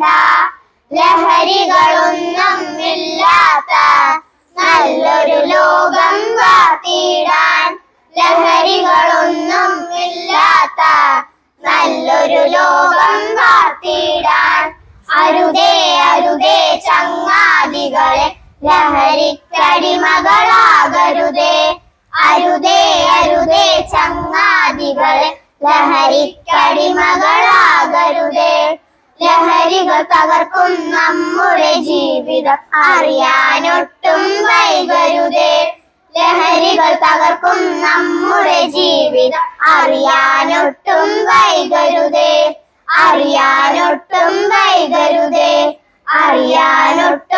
വേണ്ട. ലഹരികളൊന്നും ഇല്ലാത്ത നല്ലൊരു ലോകം വാർത്തിടാൻ. ലഹരികളൊന്നും ഇല്ലാത്ത നല്ലൊരു ലോകം വാർത്തിടാൻ. അരുതേ അരുതേ ചങ്ങാതികളെ, ലഹരിക്കടിമകളാകരുതേ. അരുതേ അരുതേ ചങ്ങാതികളെ, ലഹരിക്കടിമകളാകരുതേ. ലഹരികൾ തകർക്കും നമ്മുടെ ജീവിതം അറിയാനൊട്ടും വൈകരുതേ. ലഹരികൾ തകർക്കും നമ്മുടെ ജീവിതം അറിയാനൊട്ടും വൈകരുതേ. അറിയാനൊട്ടും വൈകരുതേ. അറിയാനൊട്ടും